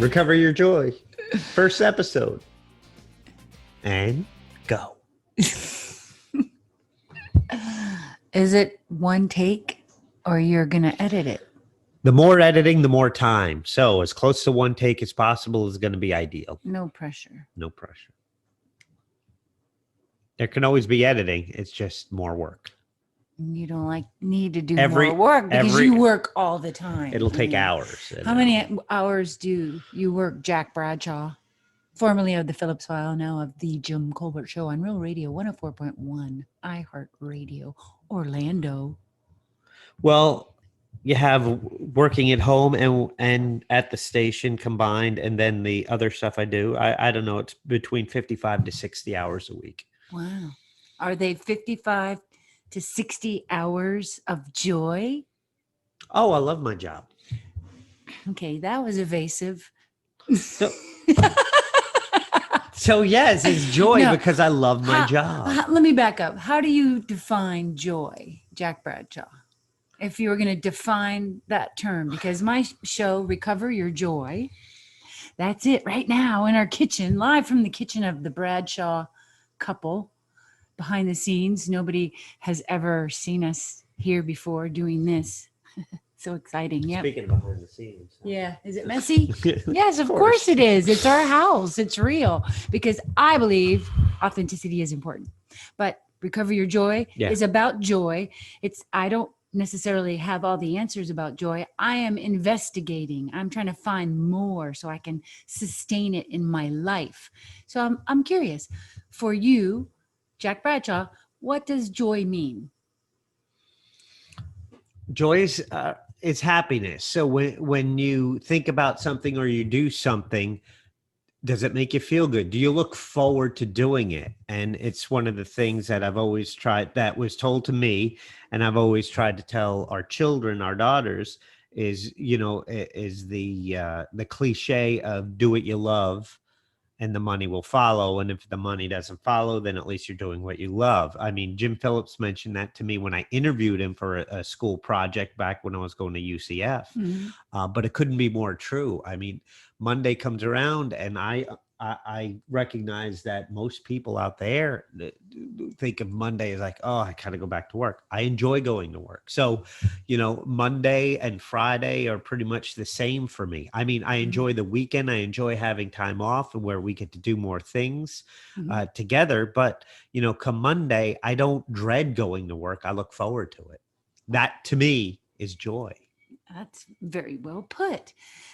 Recover your joy. First episode. And go. Is it one take or you're going to edit it? The more editing, the more time. So as close to one take as possible is going to be ideal. No pressure. No pressure. There can always be editing. It's just more work. You don't need to do more work because you work all the time. It'll take hours. How many hours do you work, Jack Bradshaw? Formerly of the Phillips File, now of the Jim Colbert Show on Real Radio 104.1, iHeart Radio, Orlando. Well, you have working at home and at the station combined, and then the other stuff I do. I don't know. It's between 55 to 60 hours a week. Wow. Are they 55 to 60 hours of joy? Oh, I love my job. Okay, that was evasive. So yes, it's joy because I love my job. Let me back up. How do you define joy, Jack Bradshaw? If you were going to define that term, because my show, Recover Your Joy, that's it right now in our kitchen, live from the kitchen of the Bradshaw couple, behind the scenes. Nobody has ever seen us here before doing this. So exciting. Yeah. Speaking of behind the scenes. Yeah. Is it messy? Yes, of course it is. It's our house. It's real because I believe authenticity is important. But Recover Your Joy is about joy. I don't necessarily have all the answers about joy. I am investigating. I'm trying to find more so I can sustain it in my life. So I'm curious for you, Jack Bradshaw, what does joy mean? Joy is happiness. So when you think about something or you do something, does it make you feel good? Do you look forward to doing it? And it's one of the things that I've always tried, that was told to me, and I've always tried to tell our children, our daughters, is the cliche of do what you love and the money will follow. And if the money doesn't follow, then at least you're doing what you love. I mean, Jim Phillips mentioned that to me when I interviewed him for a school project back when I was going to UCF. Mm-hmm. But it couldn't be more true. I mean, Monday comes around and I recognize that most people out there think of Monday as like, oh, I gotta go back to work. I enjoy going to work. So, Monday and Friday are pretty much the same for me. I mean, I enjoy the weekend. I enjoy having time off and where we get to do more things together. But, come Monday, I don't dread going to work. I look forward to it. That to me is joy. That's very well put.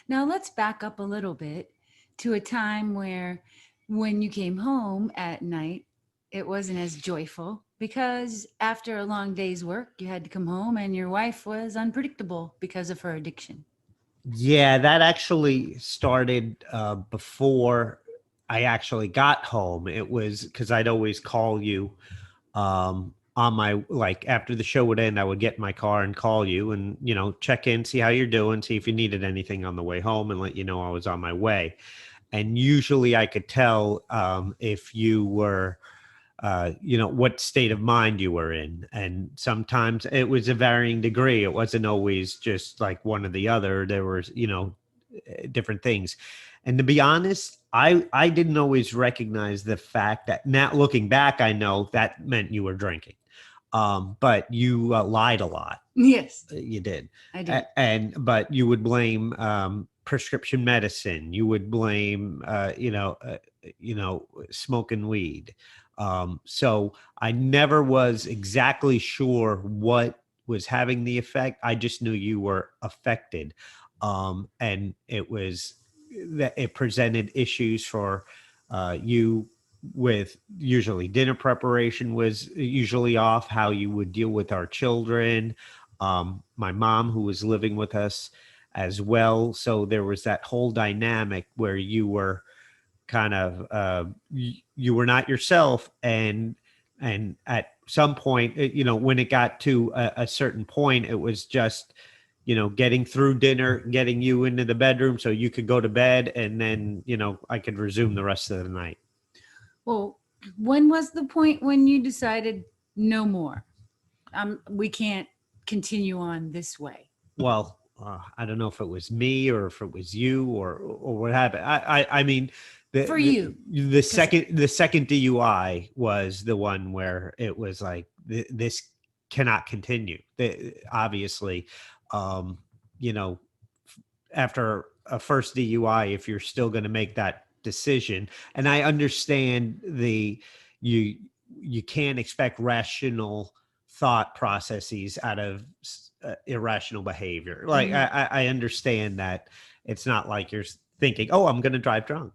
Now let's back up a little bit to a time where when you came home at night, it wasn't as joyful because after a long day's work, you had to come home and your wife was unpredictable because of her addiction. Yeah, that actually started before I actually got home. It was because I'd always call you on my, after the show would end, I would get in my car and call you and, check in, see how you're doing, see if you needed anything on the way home and let you know I was on my way. And usually I could tell if you were, what state of mind you were in. And sometimes it was a varying degree. It wasn't always just like one or the other. There was, different things. And to be honest, I didn't always recognize the fact that now looking back, I know that meant you were drinking. But you lied a lot. Yes, you did. I did. But you would blame prescription medicine. You would blame, smoking weed. So I never was exactly sure what was having the effect. I just knew you were affected. And it was that it presented issues for you with usually dinner preparation was usually off, how you would deal with our children. My mom, who was living with us as well. So there was that whole dynamic where you were kind of, you were not yourself. And at some point, when it got to a certain point, it was just, getting through dinner, getting you into the bedroom so you could go to bed. And then, I could resume the rest of the night. Well, when was the point when you decided no more? We can't continue on this way? Well, I don't know if it was me or if it was you or what happened. I mean, For you, the second DUI was the one where it was like this cannot continue. Obviously, um, you know, after a first DUI, if you're still going to make that decision, and I understand you you can't expect rational thought processes out of irrational behavior. Like I understand that it's not like you're thinking, "Oh, I'm going to drive drunk,"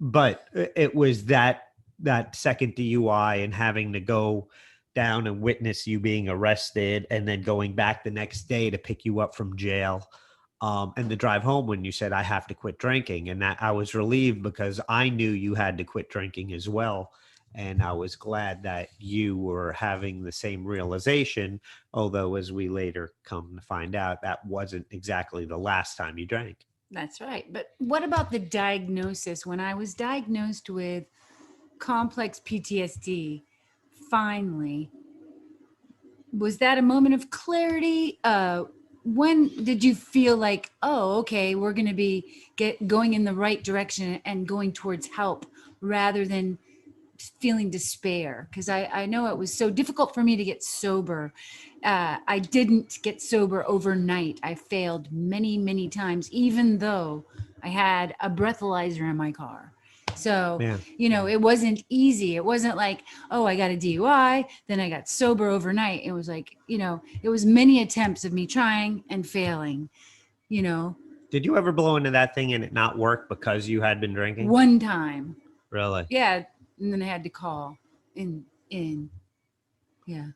but it was that second DUI and having to go down and witness you being arrested, and then going back the next day to pick you up from jail. And the drive home when you said I have to quit drinking, and that I was relieved because I knew you had to quit drinking as well. And I was glad that you were having the same realization, although as we later come to find out, that wasn't exactly the last time you drank. That's right. But what about the diagnosis? When I was diagnosed with complex PTSD, finally, was that a moment of clarity? When did you feel like, oh, okay, we're going to be going in the right direction and going towards help rather than feeling despair? Because I know it was so difficult for me to get sober. I didn't get sober overnight. I failed many, many times, even though I had a breathalyzer in my car. So, it wasn't easy. It wasn't like, oh, I got a DUI, then I got sober overnight. It was like, it was many attempts of me trying and failing, Did you ever blow into that thing and it not work because you had been drinking? One time. Really? Yeah. And then I had to call in. Yeah.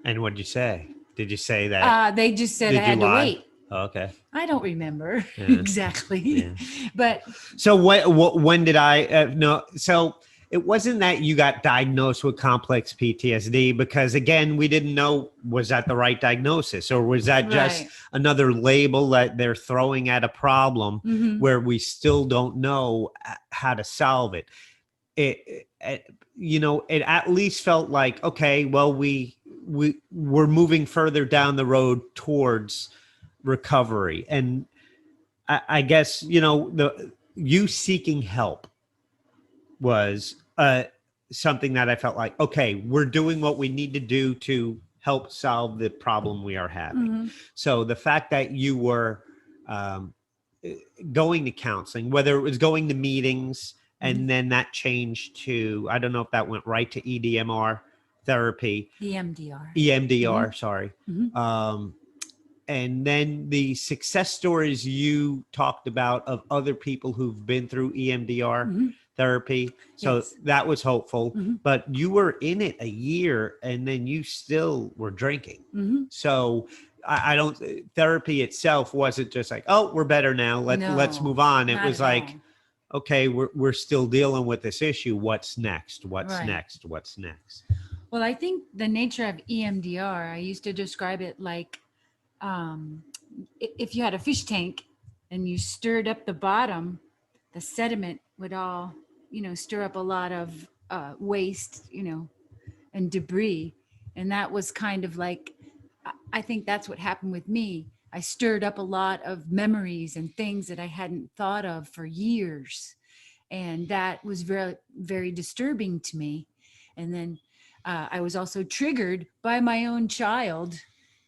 And what'd you say? Did you say that? They just said I had to wait. Oh, okay. I don't remember exactly, but so when did I no? So it wasn't that you got diagnosed with complex PTSD, because again, we didn't know, was that the right diagnosis, or was that just another label that they're throwing at a problem where we still don't know how to solve it. It at least felt like, okay, well, we're moving further down the road towards recovery. And I guess, you seeking help was something that I felt like, okay, we're doing what we need to do to help solve the problem we are having. So the fact that you were going to counseling, whether it was going to meetings, and then that changed to, I don't know if that went right to EDMR therapy. EMDR, sorry. And then the success stories you talked about of other people who've been through EMDR therapy. So that was hopeful, but you were in it a year and then you still were drinking. So I don't, therapy itself wasn't just like, oh, we're better now. Let's move on. It was like, okay, we're still dealing with this issue. What's next? What's next? What's next? Well, I think the nature of EMDR, I used to describe it like, if you had a fish tank and you stirred up the bottom, the sediment would all, stir up a lot of waste, and debris. And that was kind of like, I think that's what happened with me. I stirred up a lot of memories and things that I hadn't thought of for years. And that was very, very disturbing to me. And then I was also triggered by my own child,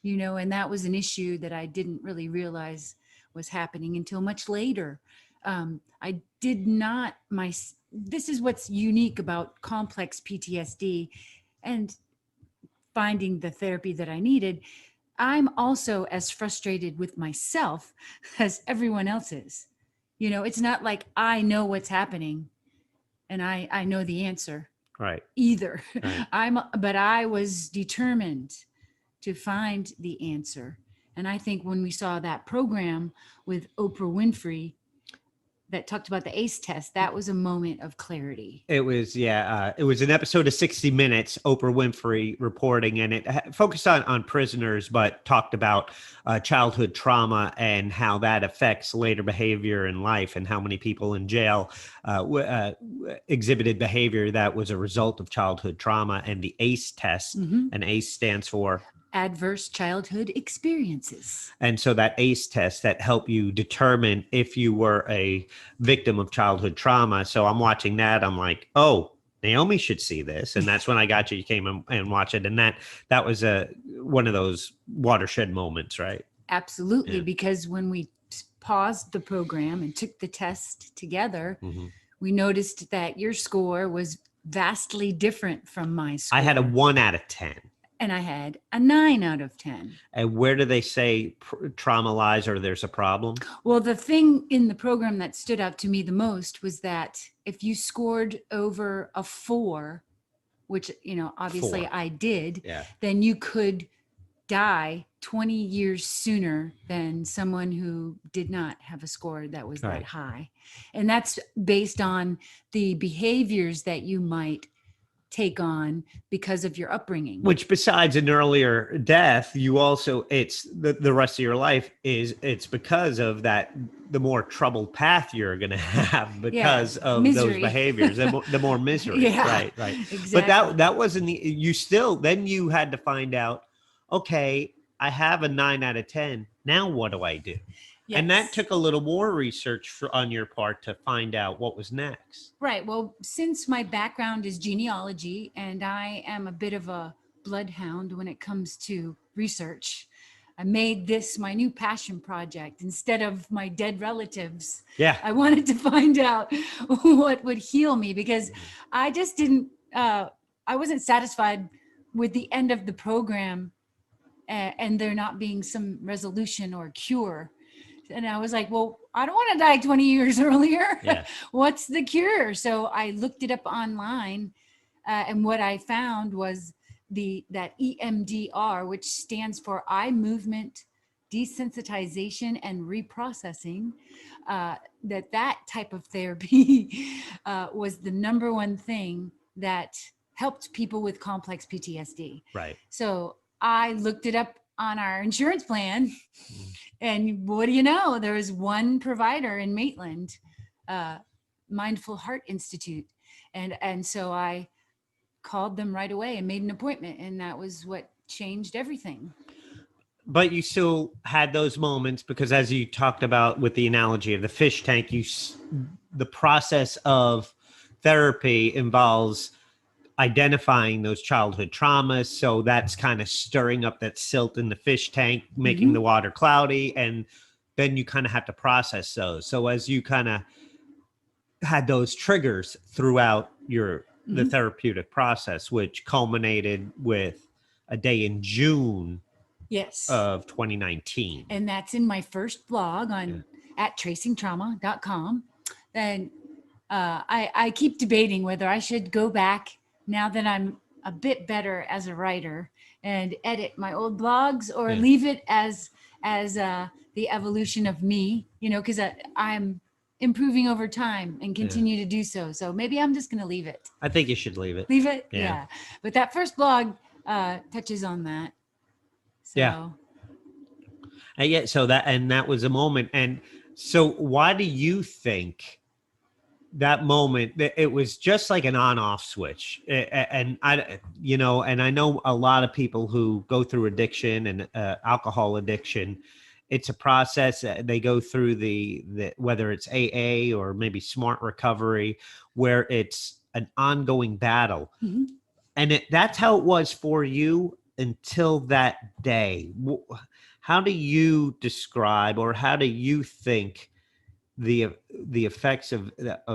and that was an issue that I didn't really realize was happening until much later. I did not, this is what's unique about complex PTSD and finding the therapy that I needed. I'm also as frustrated with myself as everyone else is. It's not like I know what's happening and I know the answer. Right. Either. Right. But I was determined to find the answer. And I think when we saw that program with Oprah Winfrey that talked about the ACE test, that was a moment of clarity. It was, it was an episode of 60 Minutes, Oprah Winfrey reporting, and it focused on prisoners, but talked about childhood trauma and how that affects later behavior in life, and how many people in jail exhibited behavior that was a result of childhood trauma. And the ACE test, and ACE stands for adverse childhood experiences. And so that ACE test that helped you determine if you were a victim of childhood trauma. So I'm watching that. I'm like, oh, Naome should see this. And that's when I got you. You came and watch it. And that was one of those watershed moments, right? Absolutely. Yeah. Because when we paused the program and took the test together, we noticed that your score was vastly different from my score. I had a 1 out of 10. And I had a 9 out of 10. And where do they say trauma lies or there's a problem? Well, the thing in the program that stood out to me the most was that if you scored over a 4, which, obviously 4. I did, then you could die 20 years sooner than someone who did not have a score that was that high. And that's based on the behaviors that you might take on because of your upbringing. Which besides an earlier death, you also, it's the rest of your life it's because of that, the more troubled path you're going to have because of misery. Those behaviors, the more misery. Right. Exactly. But that wasn't, then you had to find out, okay, I have a 9 out of 10. Now what do I do? Yes. And that took a little more research on your part to find out what was next. Right. Well, since my background is genealogy and I am a bit of a bloodhound when it comes to research, I made this my new passion project instead of my dead relatives. Yeah. I wanted to find out what would heal me because I just didn't, I wasn't satisfied with the end of the program and there not being some resolution or cure. And I was like, well, I don't want to die 20 years earlier. Yeah. What's the cure? So I looked it up online. And what I found was that EMDR, which stands for eye movement desensitization and reprocessing, that type of therapy was the number one thing that helped people with complex PTSD. Right. So I looked it up on our insurance plan. And what do you know? There was one provider in Maitland, Mindful Heart Institute. And so I called them right away and made an appointment. And that was what changed everything. But you still had those moments because as you talked about with the analogy of the fish tank, the process of therapy involves identifying those childhood traumas. So that's kind of stirring up that silt in the fish tank, making the water cloudy. And then you kind of have to process those. So as you kind of had those triggers throughout the therapeutic process, which culminated with a day in June of 2019. And that's in my first blog at tracingtrauma.com. And I keep debating whether I should go back now that I'm a bit better as a writer and edit my old blogs or leave it as the evolution of me, because I'm improving over time and continue to do so. So maybe I'm just going to leave it. I think you should leave it. Leave it? Yeah. But that first blog touches on that. So. Yeah. And so that was a moment. And so why do you think that moment, it was just like an on-off switch? And I know a lot of people who go through addiction and alcohol addiction. It's a process. They go through the whether it's AA or maybe smart recovery, where it's an ongoing battle. And that's how it was for you until that day. How do you describe, or how do you think the effects of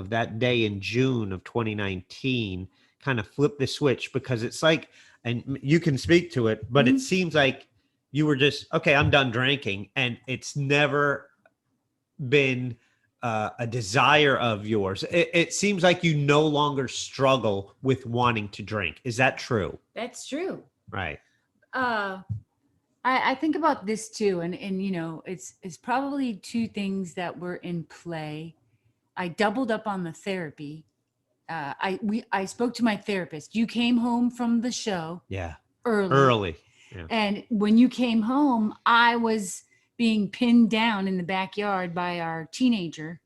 that day in June of 2019 kind of flipped the switch? Because it's like, and you can speak to it, but it seems like you were just, okay, I'm done drinking. And it's never been a desire of yours. It seems like you no longer struggle with wanting to drink. Is that true? That's true. Right. I think about this too. And it's probably two things that were in play. I doubled up on the therapy. I spoke to my therapist. You came home from the show. Yeah. Early. Yeah. And when you came home, I was being pinned down in the backyard by our teenager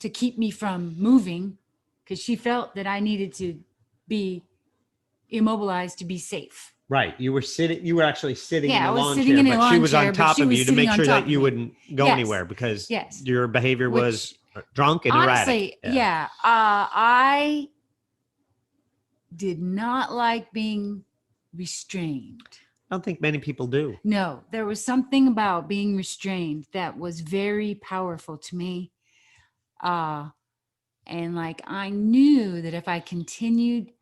to keep me from moving because she felt that I needed to be immobilized to be safe. Right. You were actually sitting in Yeah, a I was lawn sitting chair, in a but she lawn was chair, on but top she of was you to sitting make on sure top that of you me. wouldn't go Yes. anywhere because Yes. your behavior was drunk and Honestly, erratic. yeah. I did not like being restrained. I don't think many people do. No, there was something about being restrained that was very powerful to me. And like I knew that if I continued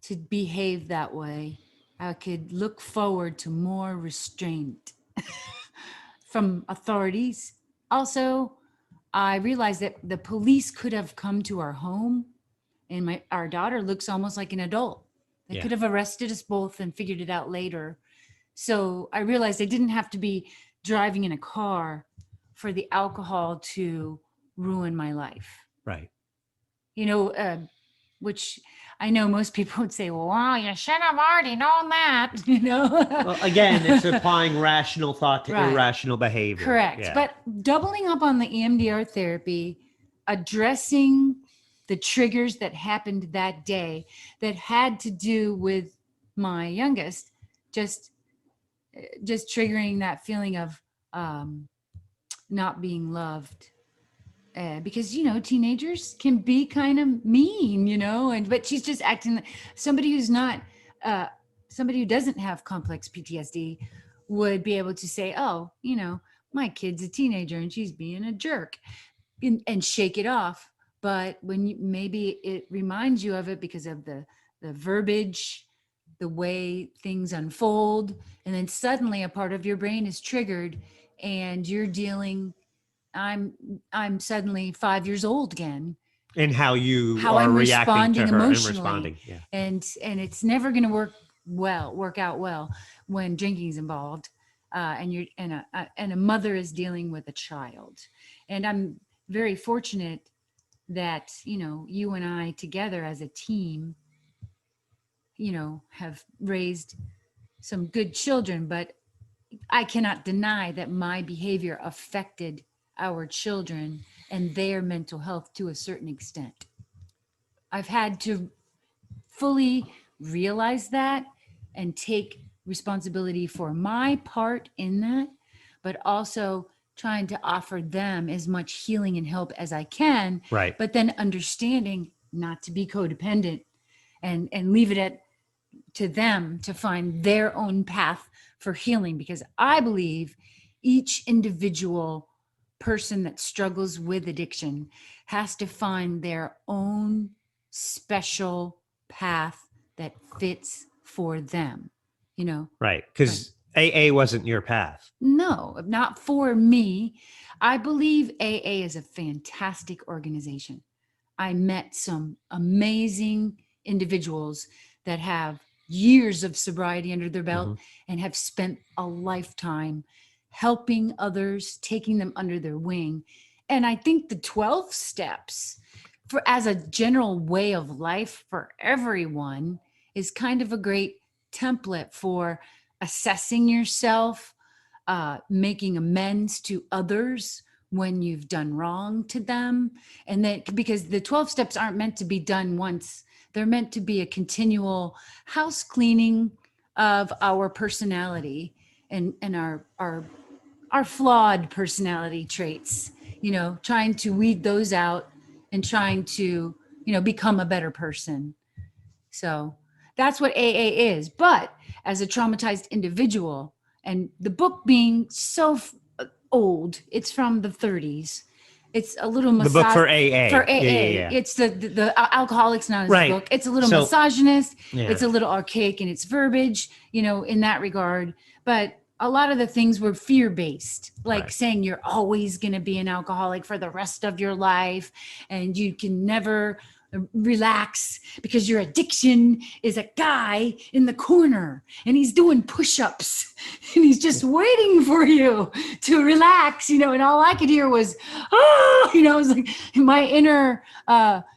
to behave that way, I could look forward to more restraint from authorities. Also, I realized that the police could have come to our home, and our daughter looks almost like an adult. They could have arrested us both and figured it out later. So I realized I didn't have to be driving in a car for the alcohol to ruin my life. Right. You know, which I know most people would say, well, wow, you should have already known that, you know? Well, again, it's applying rational thought to Right. irrational behavior. Correct. Yeah. But doubling up on the EMDR therapy, addressing the triggers that happened that day that had to do with my youngest, just triggering that feeling of not being loved. Because you know teenagers can be kind of mean, you know, but she's just acting like somebody who's not somebody who doesn't have complex PTSD would be able to say, oh, you know, my kid's a teenager and she's being a jerk, and shake it off. But when maybe it reminds you of it because of the verbiage, the way things unfold, and then suddenly a part of your brain is triggered and you're dealing. I'm suddenly 5 years old again. And how you how are I'm reacting to responding her and emotionally. responding. Yeah. And it's never going to work out well when drinking's involved, and you're and a mother is dealing with a child. And I'm very fortunate that, you know, you and I together as a team, you know, have raised some good children, but I cannot deny that my behavior affected our children and their mental health to a certain extent. I've had to fully realize that and take responsibility for my part in that, but also trying to offer them as much healing and help as I can. Right. But then understanding not to be codependent and leave it to them to find their own path for healing, because I believe each individual person that struggles with addiction has to find their own special path that fits for them, you know? Right. Because AA wasn't your path. No, not for me. I believe AA is a fantastic organization. I met some amazing individuals that have years of sobriety under their belt and have spent a lifetime helping others, taking them under their wing. And I think the 12 steps for as a general way of life for everyone is kind of a great template for assessing yourself, making amends to others when you've done wrong to them. And that because the 12 steps aren't meant to be done once, they're meant to be a continual house cleaning of our personality and our flawed personality traits, you know, trying to weed those out and trying to, you know, become a better person. So that's what AA is. But as a traumatized individual, and the book being so old, it's from the 30s. It's a little The book for AA. For AA, Yeah. it's the Alcoholics Anonymous Right. book. It's a little So- misogynist. Yeah. It's a little archaic in its verbiage, you know, in that regard. But a lot of the things were fear-based, like Right. saying you're always going to be an alcoholic for the rest of your life, and you can never relax because your addiction is a guy in the corner and he's doing push-ups and he's just waiting for you to relax, you know. And all I could hear was, oh, you know, it was like my inner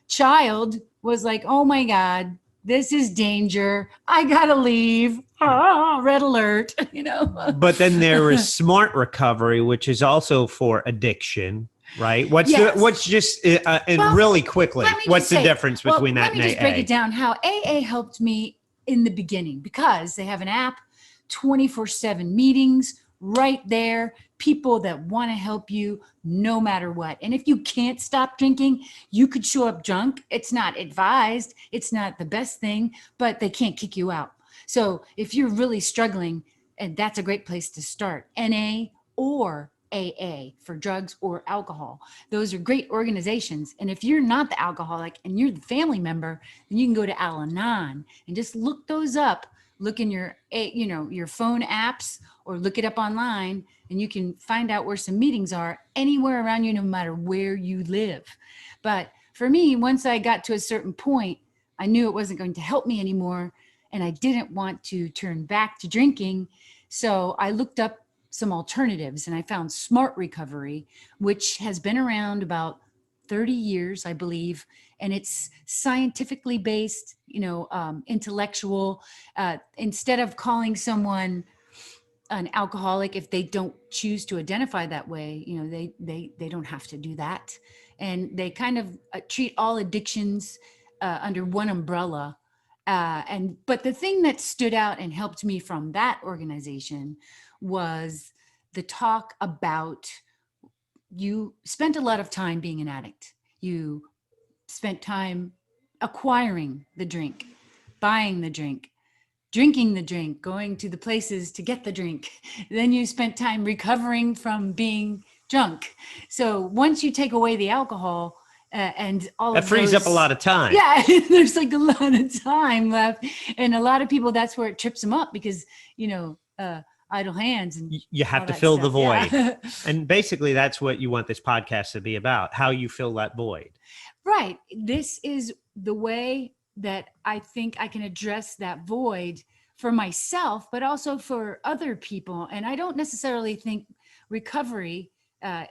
child was like, oh my God, this is danger. I gotta leave. Oh, red alert, you know. But then there is smart recovery, which is also for addiction. Right. What's just and Well, really quickly, let me what's just the say- difference between that Let me and just AA? break it down how AA helped me in the beginning, because they have an app, 24/7 meetings right there, people that want to help you no matter what. And if you can't stop drinking, you could show up drunk. It's not advised. It's not the best thing, but they can't kick you out. So if you're really struggling, and that's a great place to start, NA or AA for drugs or alcohol. Those are great organizations. And if you're not the alcoholic and you're the family member, then you can go to Al-Anon and just look those up. Look in your phone apps or look it up online, and you can find out where some meetings are anywhere around you, no matter where you live. But for me, once I got to a certain point, I knew it wasn't going to help me anymore, and I didn't want to turn back to drinking. So I looked up some alternatives, and I found Smart Recovery, which has been around about 30 years, I believe, and it's scientifically based, intellectual. Instead of calling someone an alcoholic, if they don't choose to identify that way, they don't have to do that, and they kind of treat all addictions under one umbrella. But the thing that stood out and helped me from that organization was the talk about, you spent a lot of time being an addict. You spent time acquiring the drink, buying the drink, drinking the drink, going to the places to get the drink. Then you spent time recovering from being drunk. So once you take away the alcohol, and all that of frees those, up a lot of time. Yeah, there's like a lot of time left. And a lot of people, that's where it trips them up, because, idle hands. And you have to fill the void. Yeah. And basically that's what you want this podcast to be about, how you fill that void. Right. This is the way that I think I can address that void for myself, but also for other people. And I don't necessarily think recovery,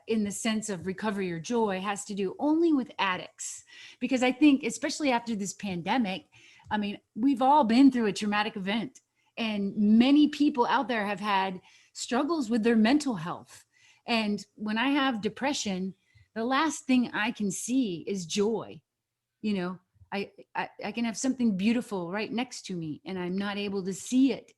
in the sense of recovery or joy, has to do only with addicts, because I think, especially after this pandemic, I mean, we've all been through a traumatic event, and many people out there have had struggles with their mental health. And when I have depression, the last thing I can see is joy. I can have something beautiful right next to me, and I'm not able to see it.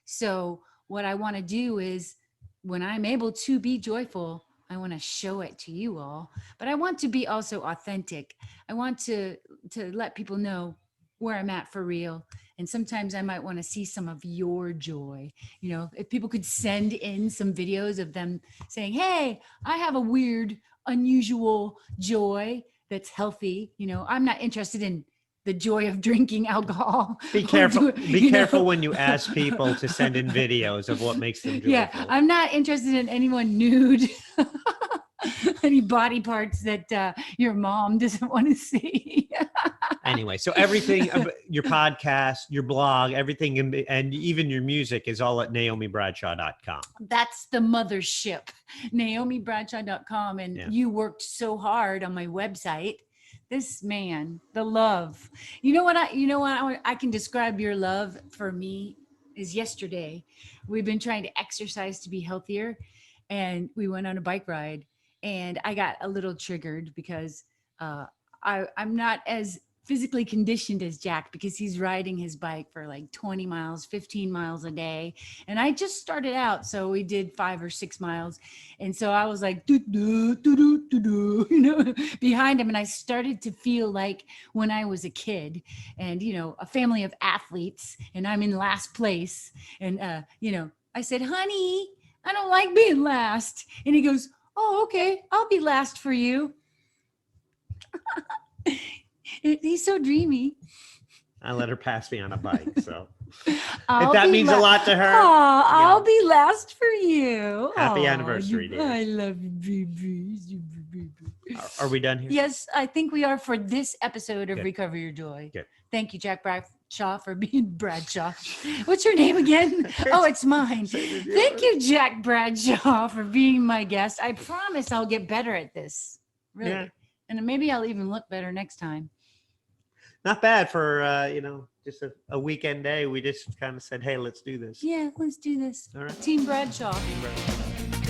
So what I want to do is, when I'm able to be joyful, I want to show it to you all, but I want to be also authentic. I want to let people know where I'm at for real. And sometimes I might want to see some of your joy. If people could send in some videos of them saying, hey, I have a weird, unusual joy that's healthy. I'm not interested in the joy of drinking alcohol. Be careful. Be careful when you ask people to send in videos of what makes them joyful. Yeah, I'm not interested in anyone nude, any body parts that your mom doesn't want to see. Anyway, so everything, your podcast, your blog, everything, and even your music is all at NaomeBradshaw.com. That's the mothership, NaomeBradshaw.com. And you worked so hard on my website. This man, the love. You know what I can describe your love for me is yesterday. We've been trying to exercise to be healthier, and we went on a bike ride, and I got a little triggered because I'm not as physically conditioned as Jack, because he's riding his bike for like 20 miles, 15 miles a day. And I just started out, so we did 5 or 6 miles. And so I was like, behind him. And I started to feel like when I was a kid and, a family of athletes, and I'm in last place. And, I said, honey, I don't like being last. And he goes, oh, okay, I'll be last for you. He's so dreamy. I let her pass me on a bike, so if that means a lot to her. I'll be last for you. Happy anniversary, dear. I love you, baby. Are we done here? Yes, I think we are for this episode of Good. Recover Your Joy. Good. Thank you, Jack Bradshaw, for being Bradshaw. What's your name again? Oh, it's mine. Thank you, Jack Bradshaw, for being my guest. I promise I'll get better at this. Really. Yeah. And maybe I'll even look better next time. Not bad for, just a weekend day. We just kind of said, hey, let's do this. Yeah, let's do this. All right. Team Bradshaw. Team Bradshaw.